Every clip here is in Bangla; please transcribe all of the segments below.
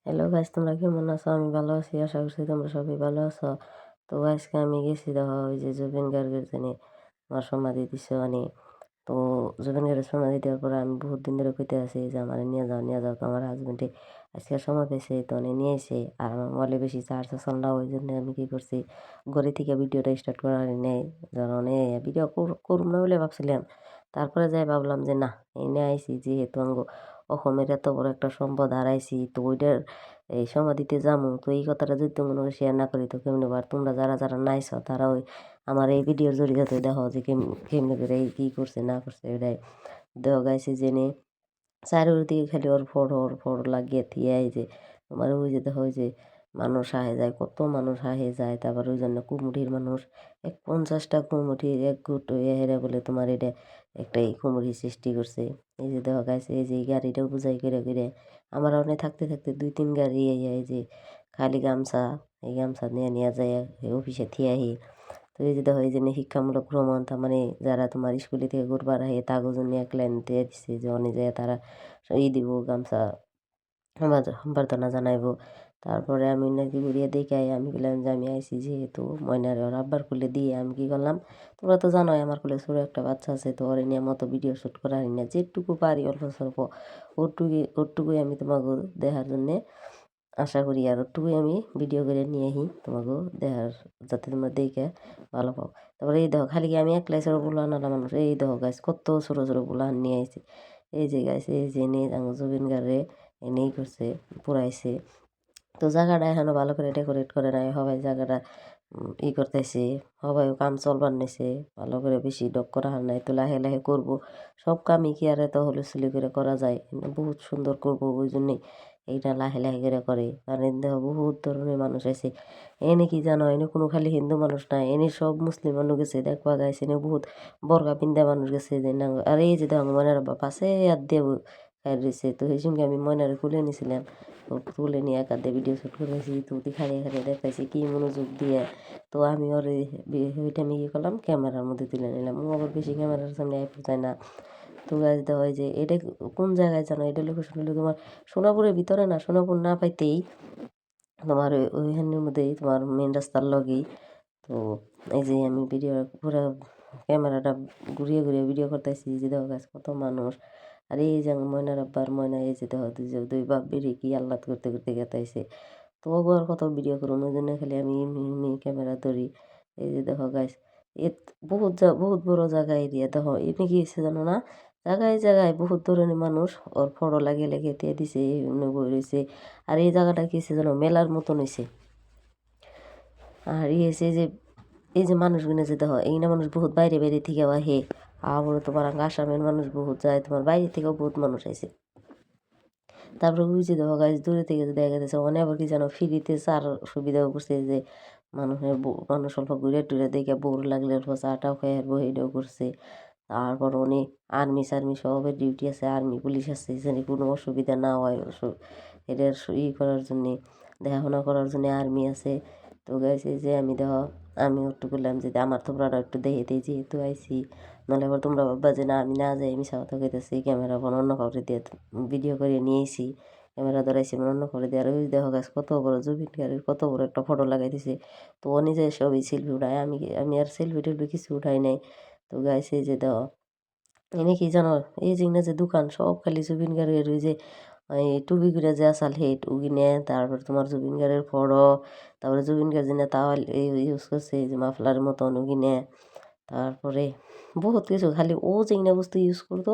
হ্যালো গাইস, তোমরা কেমন আছো? আমি ভালো আছি, আশা করছি তোমরা সবাই ভালো আছো। তো আজকে আমি গেছি দেখো ওই যে জুবিন গার্গের জানি আমার সমাধি দিছে তো জুবিন গার্গের সমাধি দেওয়ার পরে আমি বহুত দিন ধরে কইতে আছি যে আমার নিয়ে যাও। তো আমার হাজবেন্ডে আজকে সময় পেয়েছে, তো নিয়ে এসে আর আমার মোবাইলে বেশি চার্জ আসল না, ওই জন্য আমি কি করছি ঘরে থেকে ভিডিওটা স্টার্ট করার নেই, যখন ভিডিও করুম না বলে ভাবছিলাম। তারপরে যাই ভাবলাম যে না, এনে আইসি যেহেতু অসমের এত বড় একটা সম্পদ হারাইছি, তো ওইটার এই সমাধিতে যামু, তো এই কথাটা যদি তোমার শেয়ার না করি তো কেমনি? আর তোমরা যারা যারা নাইছ তারা ওই আমার এই ভিডিওর জড়িয়ে দেখো যে কেমনি করে এই কী করছে না করছে এটাই দেহ গাইছে জেনে চারিদিকে খালি ওর ফড় লাগিয়ে থিয়ে যে তোমার ওই যে দেখো ওই যে মানুষ আহে যায়, কত মানুষ আহে যায়। তারপর ওই জন্য কুমুঠির মানুষ 50টা কুমুঠির এক গুট হেরে বলে তোমার এটা একটা এই কুমুঠি সৃষ্টি করছে। এই যে দেখো গাইছে এই যে এই গাড়িটাও বুঝাই করে করে আমার অনেক থাকতে থাকতে 2-3 গাড়ি এই যে খালি গামছা, এই গামছা নিয়ে নিয়ে যায় অফিসে থিয়াহি। তো এই যে দেখো এই যে শিক্ষামূলক ভ্রমণ, তার মানে যারা তোমার স্কুলে থেকে ঘুরবার আহে তাগো জন্য এক লাইন দিয়ে দিচ্ছে যে অনেক যায় তারা দিব গামছা সম্বর্ধনা জানাইব। তারপরে আমি নাকি ঘুরিয়ে দেখে আমি বললাম যে আমি আইসি যেহেতু ময়নারে ওর আব্বার কোলে দিয়ে আমি কি করলাম, তোমরা তো জানোই আমার কোলে ছোটো একটা বাচ্চা আছে, তো ওর নিয়ে মতো ভিডিও শ্যুট করা হয় না, যেটুকু পারি অল্প স্বল্প ওরটুকুই আমি তোমাকে দেখার জন্যে আশা করি, আর ওটুকুই আমি ভিডিও করে নিয়ে আসি তোমাকে দেখার, যাতে তোমরা দেখে ভালো পাও। তারপরে এই দেখো খালি কি আমি একলাই ছোটো বুলান আনা মানুষ, এই দেখো গাছ কত ছোটো ছোটো বুলান নিয়ে আইছে। এই যে গাছ এই যে নিয়ে জুবিন গার্গে এনেই করছে, পুরাইছে। তো জায়গাটা এখনো ভালো করে ডেকোরেট করে নাই, সবাই জায়গাটা করতেছে, সবাই কাম চলবার নিছে, ভালো করে বেশি ডক করা হয় নাই, তো লাহে লাহে করবো। সব কামই কি আর এত হলুসুলি করে করা যায়, বহুত সুন্দর করবো, ওই জন্যই এইটা লাহে লাহে করে আর দেখো বহুত ধরনের মানুষ আছে। এনে কি জানো, এনে কোনো খালি হিন্দু মানুষ না, এনে সব মুসলিম মানুষ গেছে দেখবা গাইছে, এনে বহুত বর্গা পিন্দা মানুষ গেছে যে না। আর এই যে দেখো মনের পাশে আর দেব খাই রয়েছে, তো সেই সঙ্গে আমি ময়নারে খুলে নিয়েছিলাম, তুলে নিয়ে একাধে ভিডিও শ্যুট করেছি, তো খাড়িয়ে খাড়িয়ে দেখাইছি কি মনোযোগ দিয়ে। তো আমি ওর ওইটা আমি কি করলাম ক্যামেরার মধ্যে তুলে নিলাম, ও আবার বেশি ক্যামেরার সামনে আইপু যায় না। তো গাছ দেওয়া হয় যে এটা কোন জায়গায় জানো, এটা লোকেশন হলো তোমার সোনাপুরের ভিতরে না, সোনাপুর না পাইতেই তোমার ওইখানের মধ্যেই তোমার মেন রাস্তার লগেই। তো এই যে আমি ভিডিও পুরো ক্যামেরাটা ঘুরিয়ে ঘুরিয়ে ভিডিও করতেছি, যে দেখো গাছ কত মানুষ। আর এই যে ময়নার আব্বার ময়না এই যে দেখো দুই বাপ বেরিয়ে কি আহ্লাদ করতে করতে গেতাইছে। তো আর কত ভিডিও করুন, ওই জন্য খালি আমি ক্যামেরা ধরি। এই যে দেখো গাইস এ বহুত বড় জায়গা এরিয়া, দেখো এমনি কি হয়েছে জানো না, জায়গায় জায়গায় বহুত ধরনের মানুষ ওর ফটো লাগিয়ে লাগিয়ে দিয়ে দিছে, বই রয়েছে। আর এই জায়গাটা কি হয়েছে জানো, মেলার মতন হয়েছে। আর হয়েছে যে এই যে মানুষগুলো যে দেখো এই না মানুষ বহুত বাইরে বাইরে থেকে আহে, আবার তোমার আসামের মানুষ বহুত যায়, তোমার বাইরে থেকেও বহুত মানুষ আইছে। তারপরে ওই যে দেখো গাছ দূরে থেকে দেখা গেছে অনেক আবার কি জানো ফ্রিতে চার সুবিধাও করছে, যে মানুষ অল্প ঘুরে টুরে দেখে বোর লাগলে অল্প চাটাও খেয়ে আসবো, এইটাও করছে। তারপর অনেক আর্মি সার্মি সবের ডিউটি আছে, আর্মি পুলিশ আছে, যেন কোনো অসুবিধা না হয় এটার করার জন্যে, দেখাশোনা করার জন্যে আর্মি আছে। তো গাইছে যে আমি দেখো আমি একটু করলাম যে আমার তোমরা একটু দেখে দিই যেহেতু আইসি, নাহলে আবার তোমরা ভাববা যে না আমি না যাই, আমি সাথে কইতেছি ক্যামেরা ফোন অন্য কাউকে দিয়ে ভিডিও করে নিয়েছি, ক্যামেরা ধরাইছি অন্য করে দিয়ে। আর ওই দেখো গাছ কত বড় জুবিন গার্গের কত বড় একটা ফটো লাগাই দিছে, তো ও নিজে সবই সেলফি উঠায়, আমি আর সেলফি টেলফি কিছু উঠাই নাই। তো গাইছে যে দেখো এনে কি জানো, এই যে যে দোকান সব খালি জুবিন গার্গের ওই যে এই টুপি করে যে আসাল হেট উগিনে, তারপর তোমার জুবিন গার্গের ফটো, তারপরে জুবিন গার্গ যে তাওয়াল এই ইউজ করছে এই যে মাফলার মতন উগিনে। তারপরে বহুত কিছু খালি ও যেইনা বস্তু ইউজ করতো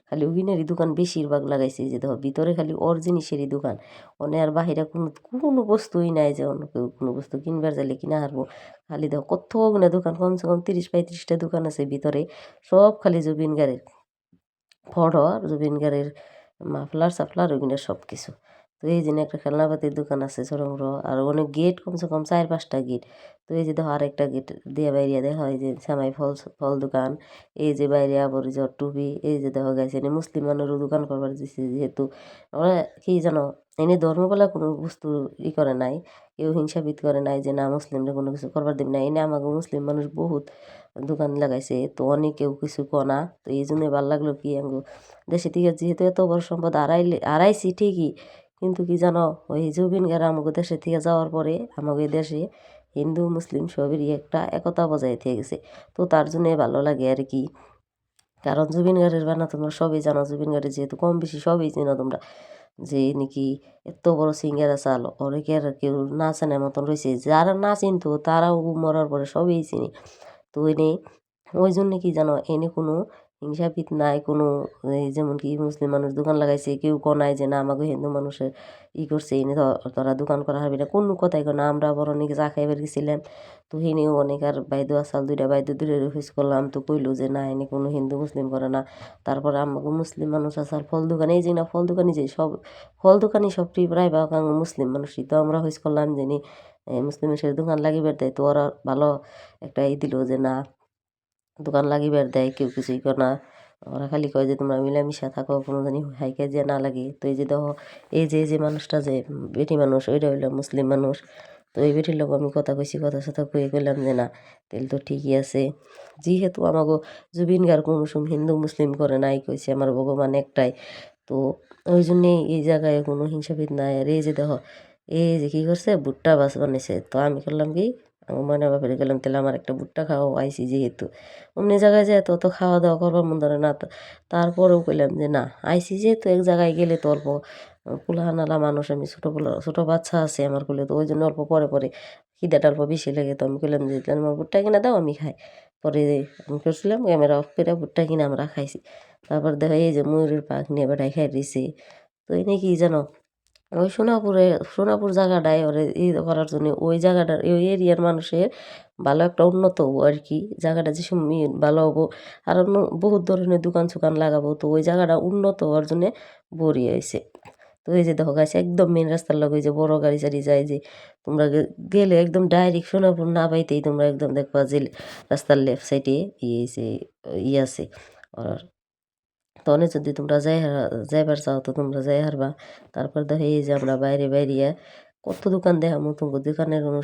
খালি উগিনেরই দোকান বেশিরভাগ লাগাইছে, যে দেখো ভিতরে খালি ওর জিনিসেরই দোকান, অন্য আর বাহিরে কোনো কোনো বস্তুই নাই যে অন্য কেউ কোনো বস্তু কিনবার চাইলে কিনা হারবো। খালি দেখো কত গুণা দোকান, কমসে কম 30-35টা দোকান আছে ভিতরে, সব খালি জুবিন গার্গের ফটো আর জুবিন গার্গের মাফলার সাফলার ওইগুলো সব কিছু। তো এই যে একটা খেলনাপাতির দোকান আছে ছোটো বড়ো, আর অনেক গেট কমসে কম 4-5টা গেট। তো এই যে দেখো আরেকটা গেট দিয়ে বাইরে দেখা হয় যে শ্যামাই ফল দোকান। এই যে বাইরে আবার যে টুপি, এই যে দেখো গেছে এনে মুসলিম মানুষেরও দোকান করবার দিচ্ছে, যেহেতু ওরা কি জানো এনে ধর্মবেলা কোনো বস্তু করে নাই, কেউ হিংসাবিদ করে নাই যে না মুসলিমরা কোনো কিছু করবার দিন না, এনে আমাকে মুসলিম মানুষ বহুত দোকান লাগাইছে, তো অনেকেও কিছু কনা। তো এই জন্যই ভালো লাগলো কি দেশে থেকে যেহেতু এত বড় সম্পদ হারাইছি ঠিকই, কিন্তু কি জানো, ওই জুবিন গার্গ আমাকে দেশে থেকে যাওয়ার পরে আমাকে দেশে হিন্দু মুসলিম সবেরই একটা একতা বজায় থেকে গেছে। তো তার জন্যে ভালো লাগে আর কি। কারণ জুবিন গার্গের গান তোমরা সবই জানো, জুবিন গার্গের যেহেতু কম বেশি সবই চিনো তোমরা, যে নাকি এত বড় সিঙ্গার আছে আলো ওরে আর কেউ না চেনার মতন রয়েছে। যারা না চিনতো তারাও মরার পরে সবই চিনি। তো এনে ওই জন্য কি জানো, এনে কোনো হিংসাপিত নাই কোনো। এই যেমন কি মুসলিম মানুষ দোকান লাগাইছে, কেউ কনায় যে না আমাকে হিন্দু মানুষের করছে এনে তোরা দোকান করা হবে না, কোনো কথাই না। আমরা বড় নাকি চা খাইবার গেছিলাম, তো হেনেও অনেক আর বাইদু আসাল দুইটা বাইদু দূরে রিফিউজ করলাম, তো কইলো যে না এনে কোনো হিন্দু মুসলিম করে না। তারপরে আমাকে মুসলিম মানুষ আসার ফল দোকানে, এই যে না ফল দোকানে যে সব ফল দোকানি সব প্রায় বা মুসলিম মানুষই, তো আমরা হইস করলাম যে মুসলিম মানুষের দোকান লাগিবার দেয়, তো ওরা ভালো একটা দিল যে না দোকান লাগিবার দেয়, কেউ কিছুই করে না। ওরা খালি কয় যে তোমরা মিলামিশা থাকো, কোনো জানি হাইকে যে না লাগে। তো এই যে দেখো এই যে মানুষটা যে বেটি মানুষ, ওইটা হইলো মুসলিম মানুষ। তো এই বেটির লোক আমি কথা কইছি, কথা সাথে কয়ে কইলাম যে না তেল তো ঠিকই আছে। যেহেতু আমাকে জুবিন গার্গ কোনো সময় হিন্দু মুসলিম করে নাই, কইছে আমার ভগবান একটাই। তো ওই জন্যে এই জায়গায় কোনো হিংসাভিদ নাই। আর এই যে দেখো এই যে কী করছে, ভুট্টা বাস বানিয়েছে। তো আমি করলাম কি, আমি মনে বাপরে গেলাম তাহলে আমার একটা ভুট্টা খাওয়া আইসি যেহেতু, অমনি জায়গায় যায় তো তো খাওয়া দাওয়া করবার মন ধরে না। তারপরেও কইলাম যে না আইসি যেহেতু এক জায়গায় গেলে তো অল্প কুলাহানালা মানুষ, আমি ছোটো বাচ্চা আছে আমার কোলে, তো ওই জন্য অল্প পরে পরে খিদাটা অল্প বেশি লেগে। তো আমি কইলাম যে আমার ভুট্টা কিনা দাও আমি খাই। পরে আমি করছিলাম ক্যামেরা অফ করে ভুট্টা কিনে আমরা খাইছি। তারপর দেখো এই যে ময়ূরের পাখ নিয়ে বেটাই খাই দিছে। তো এই নাকি জানো, ওই সোনাপুর জায়গাটায় ওরে করার জন্য ওই জায়গাটার ওই এরিয়ার মানুষের ভালো একটা উন্নত হবো আর কি। জায়গাটা যে সময় ভালো হবো আর অন্য বহুত ধরনের দোকান সুকান লাগাবো, তো ওই জায়গাটা উন্নত হওয়ার জন্যে বড়ি হয়েছে। তো এই যে দেখো গাছ একদম মেন রাস্তার লগে ওই যে বড় গাড়ি চাড়ি যায়, যে তোমরা গেলে একদম ডাইরেক্ট সোনাপুর না পাইতেই তোমরা একদম দেখবা যে রাস্তার লেফট সাইডে আছে আর। তো অনেক যদি তোমরা যাইবার চাও তো তোমরা যাই হারবা। তারপর দেখো এই যে আমরা বাইরে বাইরিয়া কত দোকান দেখামো, তোমাকে দোকানের কোনো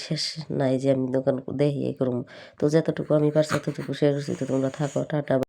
শেষ নাই যে আমি দোকান দেখি এই করবো। তো যতটুকু আমি পারছি ততটুকু শেয়ার করছি। তো তোমরা থাকো, টাটা।